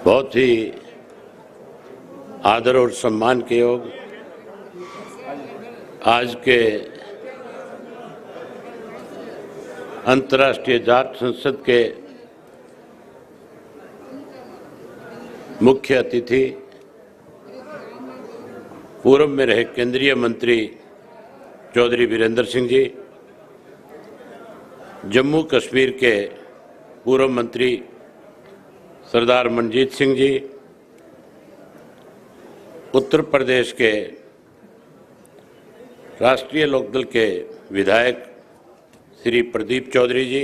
बहुत ही आदर और सम्मान के योग आज के अंतर्राष्ट्रीय जाट संसद के मुख्य अतिथि पूर्व में रहे केंद्रीय मंत्री चौधरी वीरेंद्र सिंह जी, जम्मू कश्मीर के पूर्व मंत्री सरदार मनजीत सिंह जी, उत्तर प्रदेश के राष्ट्रीय लोकदल के विधायक श्री प्रदीप चौधरी जी,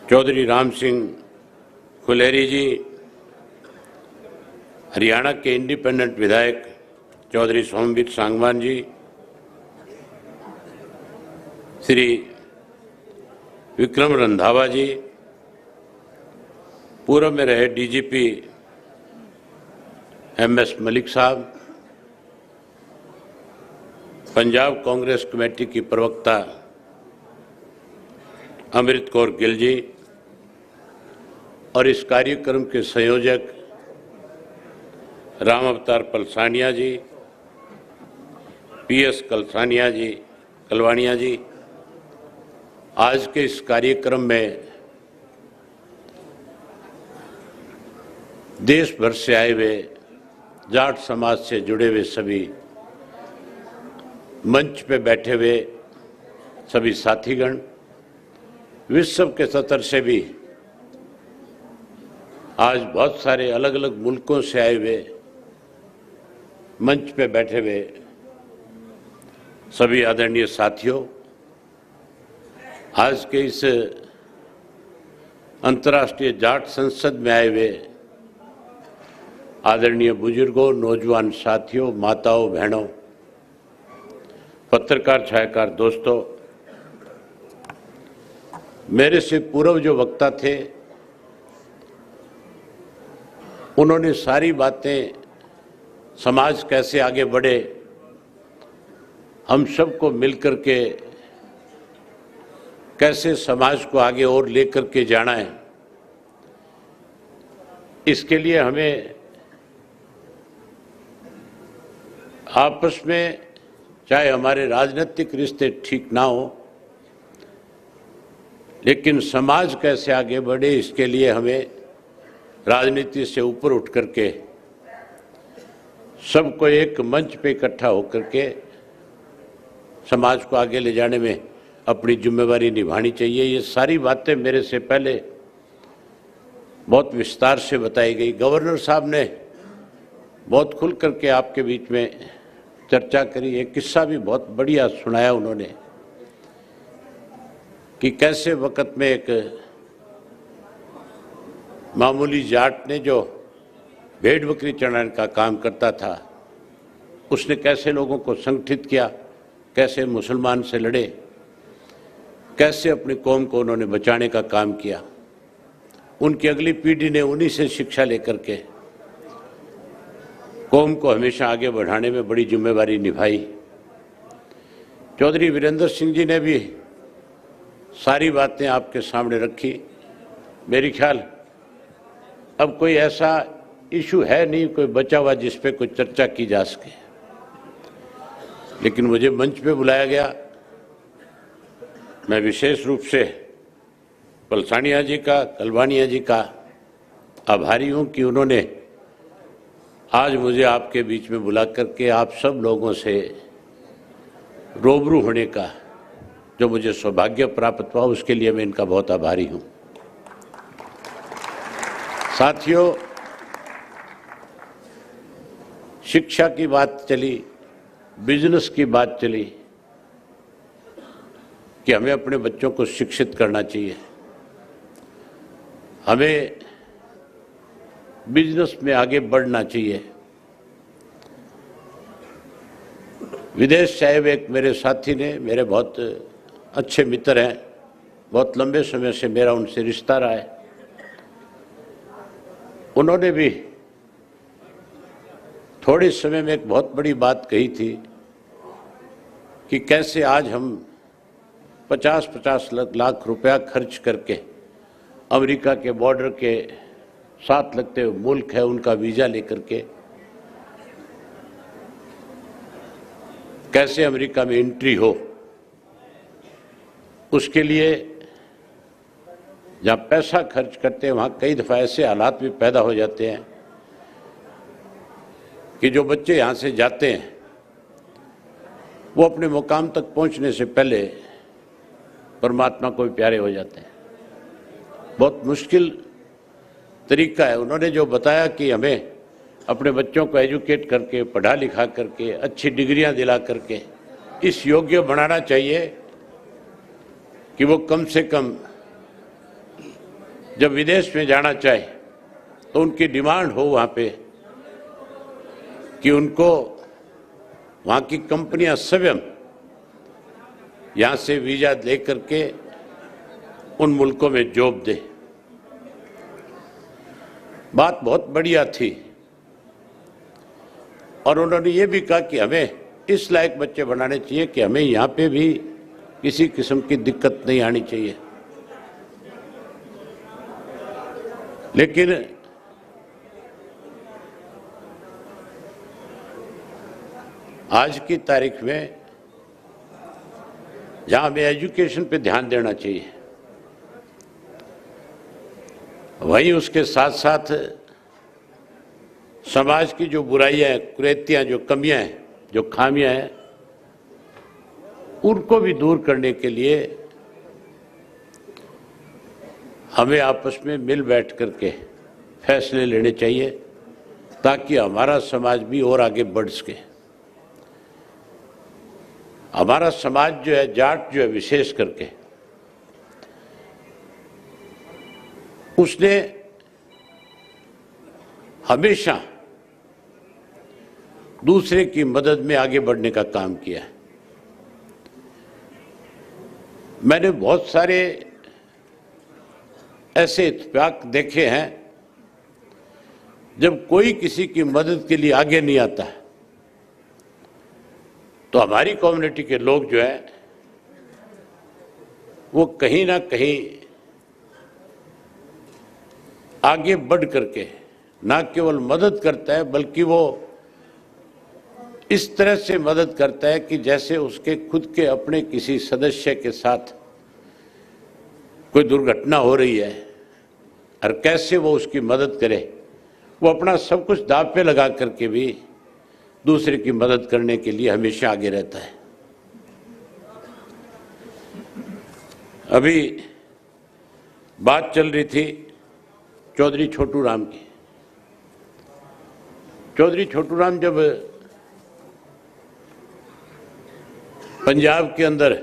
चौधरी राम सिंह खुलेरी जी, हरियाणा के इंडिपेंडेंट विधायक चौधरी सोमवीर सांगवान जी, श्री विक्रम रंधावा जी, पूर्व में रहे डीजीपी एमएस मलिक साहब, पंजाब कांग्रेस कमेटी की प्रवक्ता अमृत कौर गिल जी और इस कार्यक्रम के संयोजक राम अवतार पलसानिया जी, पीएस कलवानिया जी, आज के इस कार्यक्रम में देश भर से आए हुए जाट समाज से जुड़े हुए सभी मंच पे बैठे हुए सभी साथीगण, विश्व के स्तर से भी आज बहुत सारे अलग अलग मुल्कों से आए हुए मंच पे बैठे हुए सभी आदरणीय साथियों, आज के इस अंतर्राष्ट्रीय जाट संसद में आए हुए आदरणीय बुजुर्गों, नौजवान साथियों, माताओं, बहनों, पत्रकार छायाकार दोस्तों, मेरे से पूर्व जो वक्ता थे उन्होंने सारी बातें समाज कैसे आगे बढ़े, हम सबको मिलकर के कैसे समाज को आगे और लेकर के जाना है, इसके लिए हमें आपस में चाहे हमारे राजनीतिक रिश्ते ठीक ना हो, लेकिन समाज कैसे आगे बढ़े इसके लिए हमें राजनीति से ऊपर उठ करके सबको एक मंच पे इकट्ठा होकर के समाज को आगे ले जाने में अपनी जिम्मेवारी निभानी चाहिए। ये सारी बातें मेरे से पहले बहुत विस्तार से बताई गई। गवर्नर साहब ने बहुत खुल करके आपके बीच में चर्चा करी। एक किस्सा भी बहुत बढ़िया सुनाया उन्होंने कि कैसे वक्त में एक मामूली जाट ने जो भेड़ बकरी चढ़ाने का काम करता था, उसने कैसे लोगों को संगठित किया, कैसे मुसलमान से लड़े, कैसे अपनी कौम को उन्होंने बचाने का काम किया। उनकी अगली पीढ़ी ने उन्हीं से शिक्षा लेकर के कौम को हमेशा आगे बढ़ाने में बड़ी जिम्मेवारी निभाई। चौधरी वीरेंद्र सिंह जी ने भी सारी बातें आपके सामने रखी। मेरी ख्याल अब कोई ऐसा इशू है नहीं कोई बचा हुआ जिस पे कोई चर्चा की जा सके, लेकिन मुझे मंच पे बुलाया गया। मैं विशेष रूप से पलसानिया जी का, कलवानिया जी का आभारी हूं कि उन्होंने आज मुझे आपके बीच में बुला करके आप सब लोगों से रूबरू होने का जो मुझे सौभाग्य प्राप्त हुआ, उसके लिए मैं इनका बहुत आभारी हूं। साथियों, शिक्षा की बात चली, बिजनेस की बात चली कि हमें अपने बच्चों को शिक्षित करना चाहिए, हमें बिजनेस में आगे बढ़ना चाहिए। विदेश से आए हुए एक मेरे साथी ने, मेरे बहुत अच्छे मित्र हैं, बहुत लंबे समय से मेरा उनसे रिश्ता रहा है, उन्होंने भी थोड़े समय में एक बहुत बड़ी बात कही थी कि कैसे आज हम 50-50 लाख रुपया खर्च करके अमेरिका के बॉर्डर के साथ लगते हुए मुल्क है उनका वीज़ा लेकर के कैसे अमेरिका में एंट्री हो, उसके लिए जहाँ पैसा खर्च करते हैं वहाँ कई दफ़ा ऐसे हालात भी पैदा हो जाते हैं कि जो बच्चे यहाँ से जाते हैं वो अपने मुकाम तक पहुँचने से पहले परमात्मा को भी प्यारे हो जाते हैं। बहुत मुश्किल तरीका है। उन्होंने जो बताया कि हमें अपने बच्चों को एजुकेट करके, पढ़ा लिखा करके, अच्छी डिग्रियां दिला करके इस योग्य बनाना चाहिए कि वो कम से कम जब विदेश में जाना चाहे तो उनकी डिमांड हो वहाँ पे कि उनको वहाँ की कंपनियां स्वयं यहाँ से वीज़ा दे करके उन मुल्कों में जॉब दे। बात बहुत बढ़िया थी और उन्होंने ये भी कहा कि हमें इस लायक बच्चे बनाने चाहिए कि हमें यहाँ पे भी किसी किस्म की दिक्कत नहीं आनी चाहिए। लेकिन आज की तारीख में जहाँ हमें एजुकेशन पे ध्यान देना चाहिए, वहीं उसके साथ साथ समाज की जो बुराइयां हैं, कुरीतियां, जो कमियां हैं, जो खामियां हैं, उनको भी दूर करने के लिए हमें आपस में मिल बैठ करके फैसले लेने चाहिए ताकि हमारा समाज भी और आगे बढ़ सके। हमारा समाज जो है, जाट जो है विशेष करके, उसने हमेशा दूसरे की मदद में आगे बढ़ने का काम किया है। मैंने बहुत सारे ऐसे इत्तेफाक देखे हैं जब कोई किसी की मदद के लिए आगे नहीं आता तो हमारी कम्युनिटी के लोग जो है वो कहीं ना कहीं आगे बढ़ करके ना केवल मदद करता है बल्कि वो इस तरह से मदद करता है कि जैसे उसके खुद के अपने किसी सदस्य के साथ कोई दुर्घटना हो रही है और कैसे वो उसकी मदद करे, वो अपना सब कुछ दांव पे लगा करके भी दूसरे की मदद करने के लिए हमेशा आगे रहता है। अभी बात चल रही थी चौधरी छोटू राम की। चौधरी छोटू राम जब पंजाब के अंदर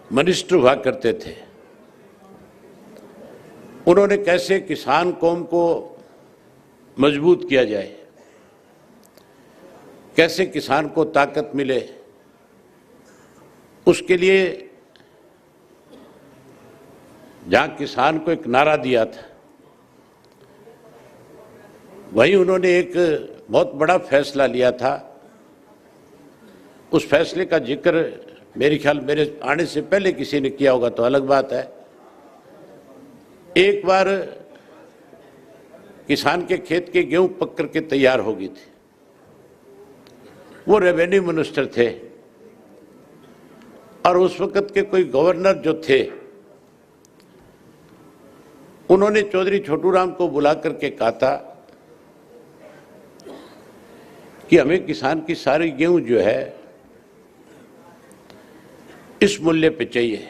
मिनिस्टर हुआ करते थे, उन्होंने कैसे किसान कौम को मजबूत किया जाए, कैसे किसान को ताकत मिले, उसके लिए जहां किसान को एक नारा दिया था, वहीं उन्होंने एक बहुत बड़ा फैसला लिया था। उस फैसले का जिक्र मेरे ख्याल मेरे आने से पहले किसी ने किया होगा तो अलग बात है। एक बार किसान के खेत के गेहूं पक करके तैयार हो गई थी, वो रेवेन्यू मिनिस्टर थे और उस वक्त के कोई गवर्नर जो थे, उन्होंने चौधरी छोटू राम को बुला करके कहा था कि हमें किसान की सारी गेहूं जो है इस मूल्य पे चाहिए।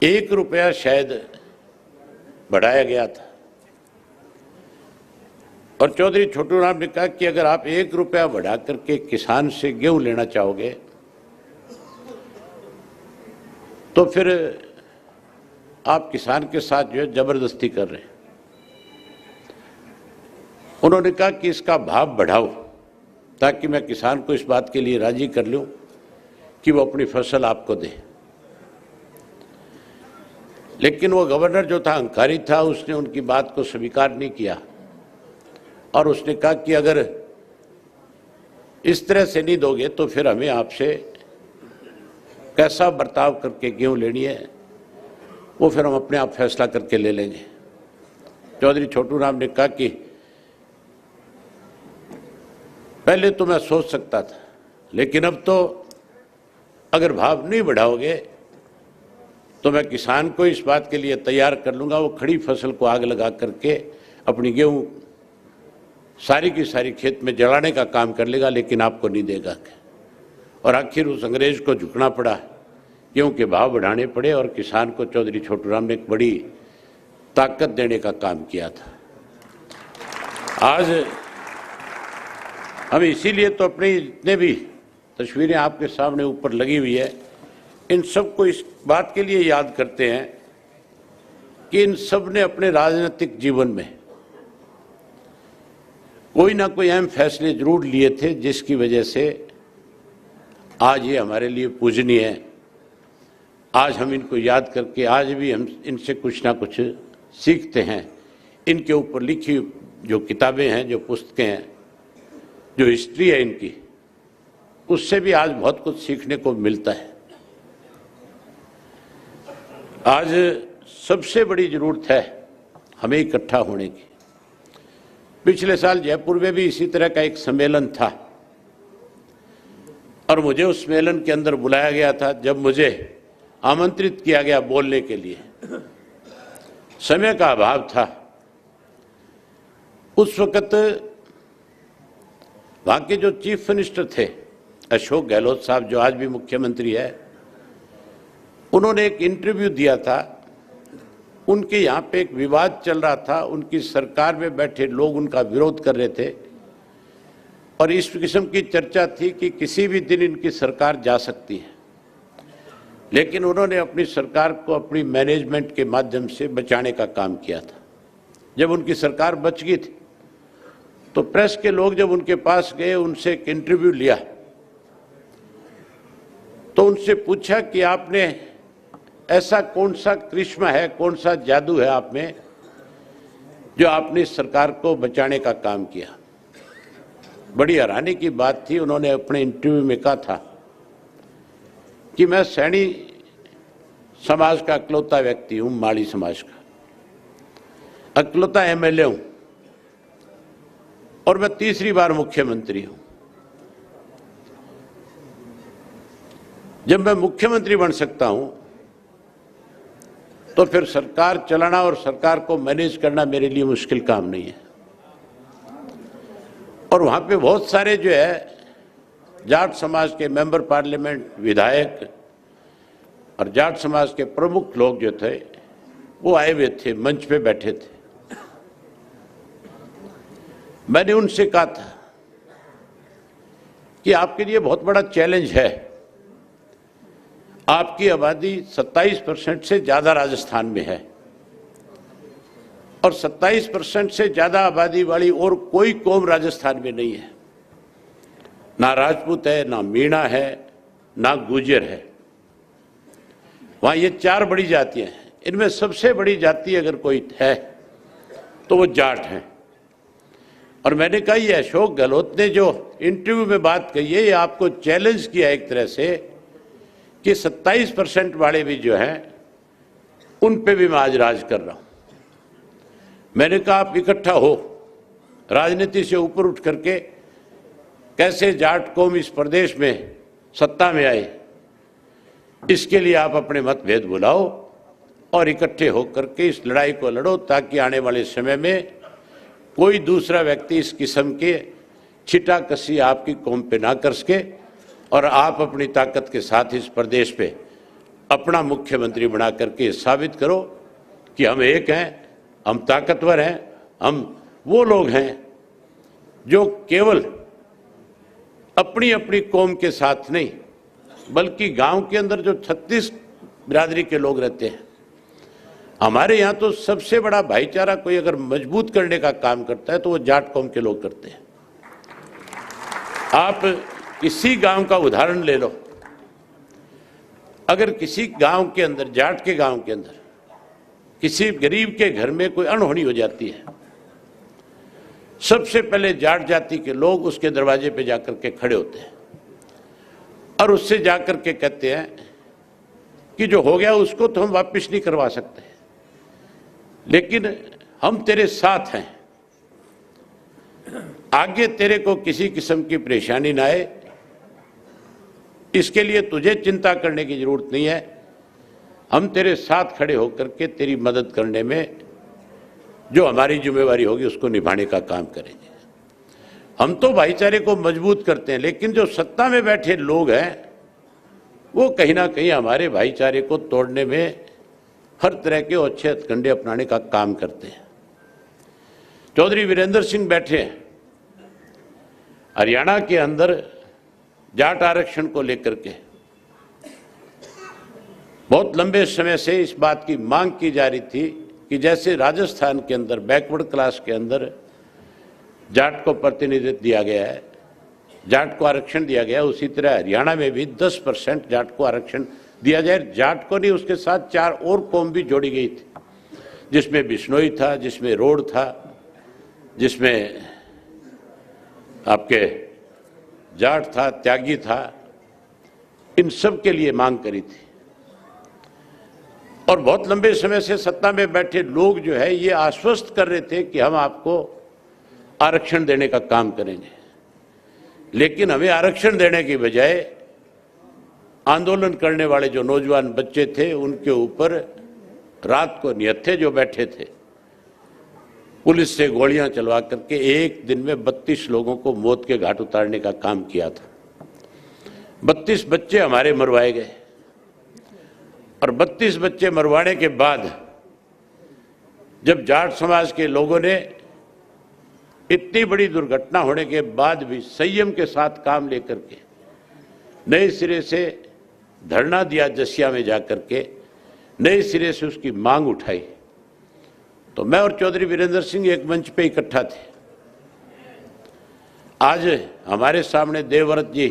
1 रुपया शायद बढ़ाया गया था और चौधरी छोटू राम ने कहा कि अगर आप 1 रुपया बढ़ा करके किसान से गेहूं लेना चाहोगे तो फिर आप किसान के साथ जो है जबरदस्ती कर रहे हैं। उन्होंने कहा कि इसका भाव बढ़ाओ ताकि मैं किसान को इस बात के लिए राजी कर लूं कि वो अपनी फसल आपको दे। लेकिन वो गवर्नर जो था अहंकारी था, उसने उनकी बात को स्वीकार नहीं किया और उसने कहा कि अगर इस तरह से नहीं दोगे तो फिर हमें आपसे कैसा बर्ताव करके गेहूं लेनी है वो फिर हम अपने आप फैसला करके ले लेंगे। चौधरी छोटू राम ने कहा कि पहले तो मैं सोच सकता था, लेकिन अब तो अगर भाव नहीं बढ़ाओगे तो मैं किसान को इस बात के लिए तैयार कर लूँगा, वो खड़ी फसल को आग लगा करके अपनी गेहूँ सारी की सारी खेत में जलाने का काम कर लेगा, लेकिन आपको नहीं देगा। और आखिर उस अंग्रेज को झुकना पड़ा, गेहूँ के भाव बढ़ाने पड़े और किसान को चौधरी छोटू राम ने एक बड़ी ताकत देने का काम किया था। आज हम इसीलिए तो अपनी जितने भी तस्वीरें आपके सामने ऊपर लगी हुई है, इन सबको इस बात के लिए याद करते हैं कि इन सब ने अपने राजनीतिक जीवन में कोई ना कोई अहम फैसले जरूर लिए थे, जिसकी वजह से आज ये हमारे लिए पूजनीय है। आज हम इनको याद करके आज भी हम इनसे कुछ ना कुछ सीखते हैं। इनके ऊपर लिखी जो किताबें हैं, जो पुस्तकें हैं, जो हिस्ट्री है इनकी, उससे भी आज बहुत कुछ सीखने को मिलता है। आज सबसे बड़ी जरूरत है हमें इकट्ठा होने की। पिछले साल जयपुर में भी इसी तरह का एक सम्मेलन था और मुझे उस सम्मेलन के अंदर बुलाया गया था। जब मुझे आमंत्रित किया गया बोलने के लिए, समय का अभाव था। उस वक्त वहां के जो चीफ मिनिस्टर थे अशोक गहलोत साहब, जो आज भी मुख्यमंत्री है, उन्होंने एक इंटरव्यू दिया था। उनके यहाँ पे एक विवाद चल रहा था, उनकी सरकार में बैठे लोग उनका विरोध कर रहे थे और इस किस्म की चर्चा थी कि किसी भी दिन इनकी सरकार जा सकती है। लेकिन उन्होंने अपनी सरकार को अपनी मैनेजमेंट के माध्यम से बचाने का काम किया था। जब उनकी सरकार बच गई थी तो प्रेस के लोग जब उनके पास गए, उनसे एक इंटरव्यू लिया तो उनसे पूछा कि आपने ऐसा कौन सा करिश्मा है, कौन सा जादू है आप में, जो आपने सरकार को बचाने का काम किया। बड़ी हैरानी की बात थी। उन्होंने अपने इंटरव्यू में कहा था कि मैं सैनी समाज का अकलौता व्यक्ति हूं, माली समाज का अकलौता एमएलए हूं और मैं तीसरी बार मुख्यमंत्री हूं। जब मैं मुख्यमंत्री बन सकता हूं तो फिर सरकार चलाना और सरकार को मैनेज करना मेरे लिए मुश्किल काम नहीं है। और वहां पे बहुत सारे जो है जाट समाज के मेंबर पार्लियामेंट, विधायक और जाट समाज के प्रमुख लोग जो थे वो आए हुए थे, मंच पे बैठे थे। मैंने उनसे कहा था कि आपके लिए बहुत बड़ा चैलेंज है। आपकी आबादी 27% से ज्यादा राजस्थान में है और 27% से ज्यादा आबादी वाली और कोई कौम राजस्थान में नहीं है। ना राजपूत है, ना मीणा है, ना गुर्जर है। वहां ये 4 बड़ी जातियां हैं। इनमें सबसे बड़ी जाति अगर कोई है तो वो जाट है। और मैंने कहा ये अशोक गहलोत ने जो इंटरव्यू में बात कही है, ये आपको चैलेंज किया एक तरह से कि 27% वाले भी जो हैं उन पे भी मैं आज राज कर रहा हूं। मैंने कहा आप इकट्ठा हो, राजनीति से ऊपर उठ करके कैसे जाट कौम इस प्रदेश में सत्ता में आए, इसके लिए आप अपने मतभेद भुलाओ और इकट्ठे होकर के इस लड़ाई को लड़ो, ताकि आने वाले समय में कोई दूसरा व्यक्ति इस किस्म के छिटा कसी आपकी कौम पे ना कर सके और आप अपनी ताकत के साथ इस प्रदेश पे अपना मुख्यमंत्री बना करके साबित करो कि हम एक हैं, हम ताकतवर हैं, हम वो लोग हैं जो केवल अपनी अपनी कौम के साथ नहीं बल्कि गांव के अंदर जो 36 बिरादरी के लोग रहते हैं, हमारे यहाँ तो सबसे बड़ा भाईचारा कोई अगर मजबूत करने का काम करता है तो वो जाट कौम के लोग करते हैं। आप किसी गांव का उदाहरण ले लो, अगर किसी गांव के अंदर, जाट के गांव के अंदर किसी गरीब के घर में कोई अनहोनी हो जाती है, सबसे पहले जाट जाति के लोग उसके दरवाजे पे जाकर के खड़े होते हैं और उससे जाकर के कहते हैं कि जो हो गया उसको तो हम वापस नहीं करवा सकते, लेकिन हम तेरे साथ हैं, आगे तेरे को किसी किस्म की परेशानी ना आए, इसके लिए तुझे चिंता करने की जरूरत नहीं है। हम तेरे साथ खड़े होकर के तेरी मदद करने में जो हमारी जिम्मेवारी होगी उसको निभाने का काम करेंगे। हम तो भाईचारे को मजबूत करते हैं, लेकिन जो सत्ता में बैठे लोग हैं वो कहीं ना कहीं हमारे भाईचारे को तोड़ने में हर तरह के अच्छे हथकंडे अपनाने का काम करते हैं। चौधरी वीरेंद्र सिंह बैठे हैं, हरियाणा के अंदर जाट आरक्षण को लेकर के बहुत लंबे समय से इस बात की मांग की जा रही थी कि जैसे राजस्थान के अंदर बैकवर्ड क्लास के अंदर जाट को प्रतिनिधित्व दिया गया है, जाट को आरक्षण दिया गया, उसी तरह हरियाणा में भी 10% जाट को आरक्षण दिया जाए। जाट को नहीं, उसके साथ 4 और कौम भी जोड़ी गई थी, जिसमें बिश्नोई था, जिसमें रोड था, जिसमें आपके जाट था, त्यागी था। इन सब के लिए मांग करी थी और बहुत लंबे समय से सत्ता में बैठे लोग जो है ये आश्वस्त कर रहे थे कि हम आपको आरक्षण देने का काम करेंगे, लेकिन हमें आरक्षण देने की बजाय आंदोलन करने वाले जो नौजवान बच्चे थे उनके ऊपर रात को निहत्थे जो बैठे थे, पुलिस से गोलियां चलवा करके एक दिन में 32 लोगों को मौत के घाट उतारने का काम किया था। 32 बच्चे हमारे मरवाए गए और 32 बच्चे मरवाने के बाद जब जाट समाज के लोगों ने इतनी बड़ी दुर्घटना होने के बाद भी संयम के साथ काम लेकर के नए सिरे से धरना दिया, जसिया में जाकर के नए सिरे से उसकी मांग उठाई, तो मैं और चौधरी वीरेंद्र सिंह एक मंच पे इकट्ठा थे। आज हमारे सामने देवव्रत जी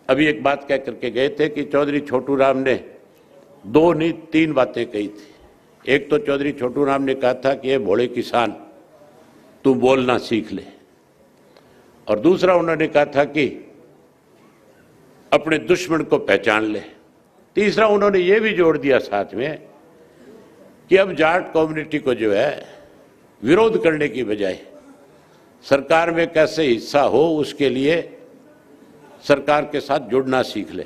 अभी एक बात कह करके गए थे कि चौधरी छोटू राम ने 2 नहीं 3 बातें कही थी। एक तो चौधरी छोटू राम ने कहा था कि ये भोले किसान तू बोलना सीख ले, और दूसरा उन्होंने कहा था कि अपने दुश्मन को पहचान ले। तीसरा उन्होंने ये भी जोड़ दिया साथ में कि अब जाट कम्युनिटी को जो है विरोध करने की बजाय सरकार में कैसे हिस्सा हो उसके लिए सरकार के साथ जुड़ना सीख ले।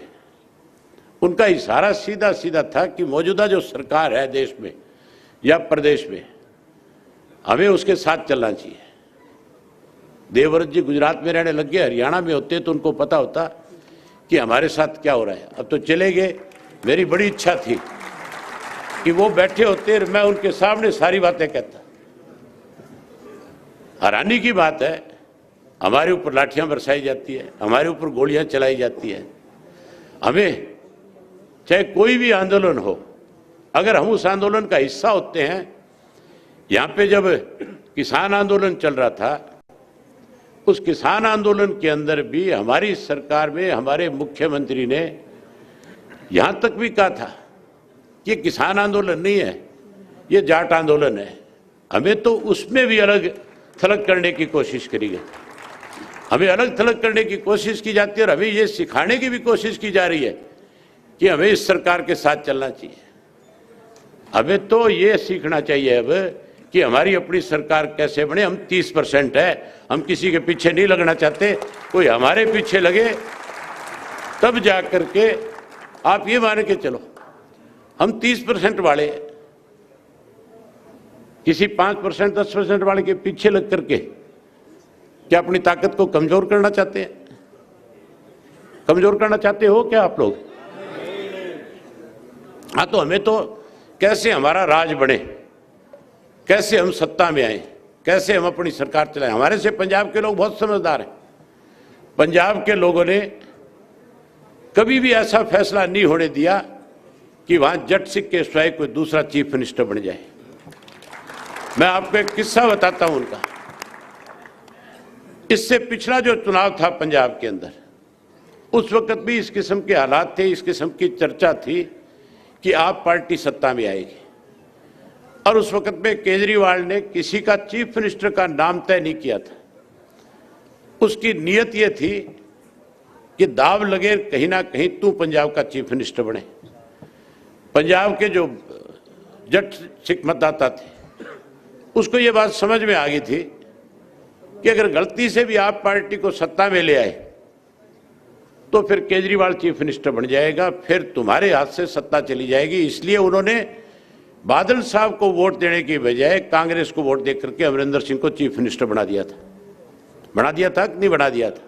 उनका इशारा सीधा सीधा था कि मौजूदा जो सरकार है देश में या प्रदेश में, हमें उसके साथ चलना चाहिए। देवव्रत जी गुजरात में रहने लग गए, हरियाणा में होते तो उनको पता होता कि हमारे साथ क्या हो रहा है। अब तो चले गए। मेरी बड़ी इच्छा थी कि वो बैठे होते और मैं उनके सामने सारी बातें कहता। हैरानी की बात है, हमारे ऊपर लाठियां बरसाई जाती है, हमारे ऊपर गोलियां चलाई जाती है। हमें चाहे कोई भी आंदोलन हो, अगर हम उस आंदोलन का हिस्सा होते हैं, यहाँ पे जब किसान आंदोलन चल रहा था, उस किसान आंदोलन के अंदर भी हमारी सरकार में हमारे मुख्यमंत्री ने यहाँ तक भी कहा था कि किसान आंदोलन नहीं है, ये जाट आंदोलन है। हमें तो उसमें भी अलग थलग करने की कोशिश करी गई, हमें अलग थलग करने की कोशिश की जाती है और हमें ये सिखाने की भी कोशिश की जा रही है कि हमें इस सरकार के साथ चलना चाहिए। हमें तो ये सीखना चाहिए अब कि हमारी अपनी सरकार कैसे बने। हम 30% है, हम किसी के पीछे नहीं लगना चाहते। कोई हमारे पीछे लगे तब जा करके आप ये मान के चलो हम 30% वाले किसी 5% 10% वाले के पीछे लग करके क्या अपनी ताकत को कमजोर करना चाहते हैं? कमजोर करना चाहते हो क्या आप लोग? हाँ, तो हमें तो कैसे हमारा राज बने, कैसे हम सत्ता में आए, कैसे हम अपनी सरकार चलाएं। हमारे से पंजाब के लोग बहुत समझदार हैं। पंजाब के लोगों ने कभी भी ऐसा फैसला नहीं होने दिया कि वहां जट सिख के स्वयं कोई दूसरा चीफ मिनिस्टर बन जाए। मैं आपको एक किस्सा बताता हूं उनका। इससे पिछला जो चुनाव था पंजाब के अंदर, उस वक्त भी इस किस्म के हालात थे, इस किस्म की चर्चा थी कि आप पार्टी सत्ता में आएगी, और उस वक्त में केजरीवाल ने किसी का चीफ मिनिस्टर का नाम तय नहीं किया था। उसकी नीयत यह थी कि दाव लगे कहीं ना कहीं तू पंजाब का चीफ मिनिस्टर बने। पंजाब के जो जट सिख मतदाता थे उसको ये बात समझ में आ गई थी कि अगर गलती से भी आप पार्टी को सत्ता में ले आए तो फिर केजरीवाल चीफ मिनिस्टर बन जाएगा, फिर तुम्हारे हाथ से सत्ता चली जाएगी। इसलिए उन्होंने बादल साहब को वोट देने की बजाय कांग्रेस को वोट देकर के अमरिंदर सिंह को चीफ मिनिस्टर बना दिया था कि नहीं बना दिया था।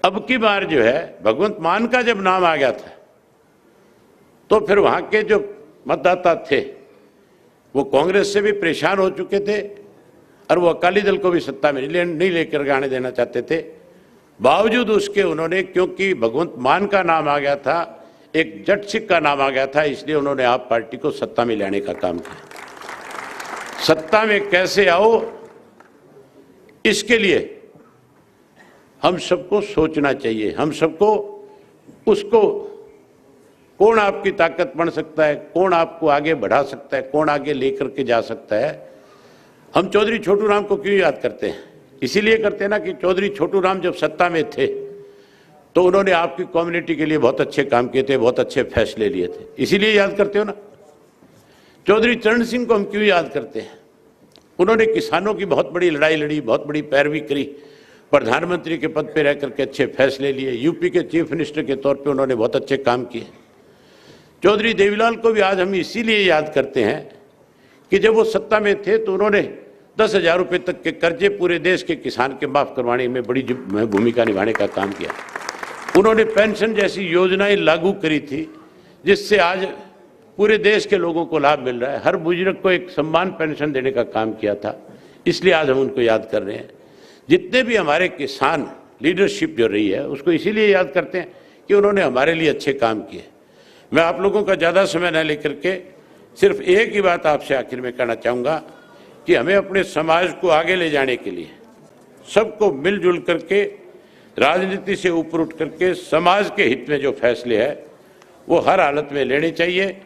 अब की बार जो है भगवंत मान का जब नाम आ गया था तो फिर वहां के जो मतदाता थे वो कांग्रेस से भी परेशान हो चुके थे और वो अकाली दल को भी सत्ता में नहीं लेकर आने देना चाहते थे। बावजूद उसके उन्होंने, क्योंकि भगवंत मान का नाम आ गया था, एक जट सिख का नाम आ गया था, इसलिए उन्होंने आप पार्टी को सत्ता में लाने का काम किया। सत्ता में कैसे आओ इसके लिए हम सबको सोचना चाहिए। हम सबको उसको कौन आपकी ताकत बन सकता है, कौन आपको आगे बढ़ा सकता है, कौन आगे लेकर के जा सकता है। हम चौधरी छोटू राम को क्यों याद करते हैं? इसीलिए करते हैं ना कि चौधरी छोटू राम जब सत्ता में थे तो उन्होंने आपकी कम्युनिटी के लिए बहुत अच्छे काम किए थे, बहुत अच्छे फैसले लिए थे, इसीलिए याद करते हो ना। चौधरी चरण सिंह को हम क्यों याद करते हैं? उन्होंने किसानों की बहुत बड़ी लड़ाई लड़ी, बहुत बड़ी पैरवी करी, प्रधानमंत्री के पद पे रह करके अच्छे फैसले लिए, यूपी के चीफ मिनिस्टर के तौर पे उन्होंने बहुत अच्छे काम किए। चौधरी देवीलाल को भी आज हम इसीलिए याद करते हैं कि जब वो सत्ता में थे तो उन्होंने 10,000 रुपये तक के कर्जे पूरे देश के किसान के माफ़ करवाने में बड़ी भूमिका निभाने का काम किया। उन्होंने पेंशन जैसी योजनाएं लागू करी थी जिससे आज पूरे देश के लोगों को लाभ मिल रहा है। हर बुजुर्ग को एक सम्मान पेंशन देने का काम किया था, इसलिए आज हम उनको याद कर रहे हैं। जितने भी हमारे किसान लीडरशिप जो रही है उसको इसीलिए याद करते हैं कि उन्होंने हमारे लिए अच्छे काम किए। मैं आप लोगों का ज़्यादा समय न लेकर के सिर्फ एक ही बात आपसे आखिर में कहना चाहूँगा कि हमें अपने समाज को आगे ले जाने के लिए सबको मिलजुल करके राजनीति से ऊपर उठ करके समाज के हित में जो फैसले हैं वो हर हालत में लेने चाहिए।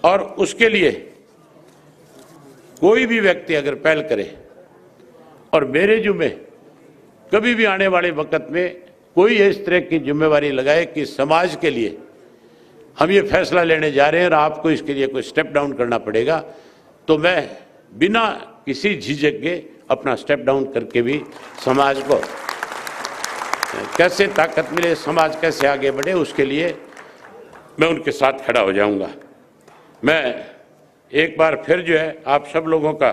और उसके लिए कोई भी व्यक्ति अगर पहल करे और मेरे जुम्मे कभी भी आने वाले वक्त में कोई इस तरह की जिम्मेवारी लगाए कि समाज के लिए हम ये फैसला लेने जा रहे हैं और आपको इसके लिए कोई स्टेप डाउन करना पड़ेगा, तो मैं बिना किसी झिझक के अपना स्टेप डाउन करके भी समाज को कैसे ताकत मिले, समाज कैसे आगे बढ़े, उसके लिए मैं उनके साथ खड़ा हो जाऊंगा। मैं एक बार फिर जो है आप सब लोगों का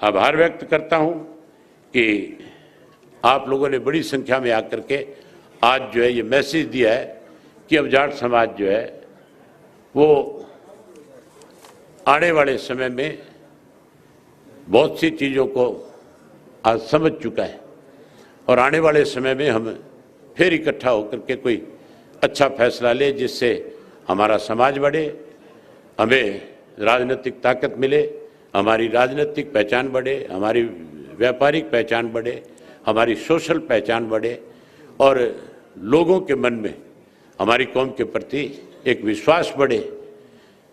आभार व्यक्त करता हूं कि आप लोगों ने बड़ी संख्या में आकर के आज जो है ये मैसेज दिया है कि अब जाट समाज जो है वो आने वाले समय में बहुत सी चीज़ों को आज समझ चुका है और आने वाले समय में हम फिर इकट्ठा होकर के कोई अच्छा फैसला ले जिससे हमारा समाज बढ़े, हमें राजनीतिक ताकत मिले, हमारी राजनीतिक पहचान बढ़े, हमारी व्यापारिक पहचान बढ़े, हमारी सोशल पहचान बढ़े और लोगों के मन में हमारी कौम के प्रति एक विश्वास बढ़े।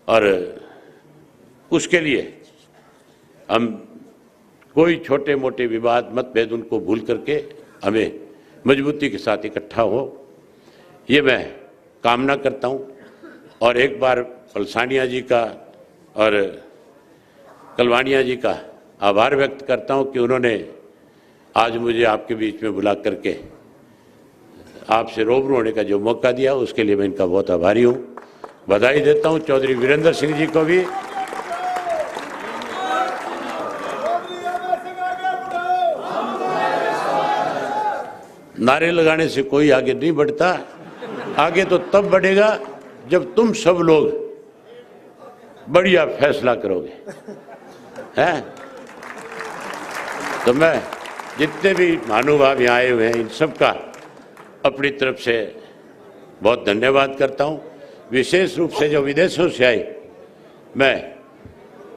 और उसके लिए हम कोई छोटे मोटे विवाद मतभेद उनको भूल करके हमें मजबूती के साथ इकट्ठा हो, ये मैं कामना करता हूँ। और एक बार पलसानिया जी का और कलवानिया जी का आभार व्यक्त करता हूँ कि उन्होंने आज मुझे आपके बीच में बुला करके आपसे रूबरू होने का जो मौका दिया उसके लिए मैं इनका बहुत आभारी हूँ। बधाई देता हूँ चौधरी वीरेंद्र सिंह जी को भी। नारे लगाने से कोई आगे नहीं बढ़ता, आगे तो तब बढ़ेगा जब तुम सब लोग बढ़िया फैसला करोगे, हैं? तो मैं जितने भी महानुभाव यहाँ आए हुए हैं इन सब का अपनी तरफ से बहुत धन्यवाद करता हूँ। विशेष रूप से जो विदेशों से आए मैं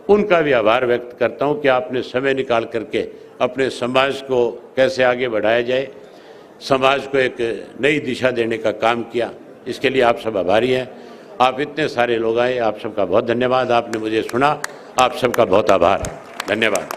उनका भी आभार व्यक्त करता हूँ कि आपने समय निकाल करके अपने समाज को कैसे आगे बढ़ाया जाए, समाज को एक नई दिशा देने का काम किया, इसके लिए आप सब आभारी हैं। आप इतने सारे लोग आए, आप सबका बहुत धन्यवाद। आपने मुझे सुना, आप सबका बहुत आभार, धन्यवाद।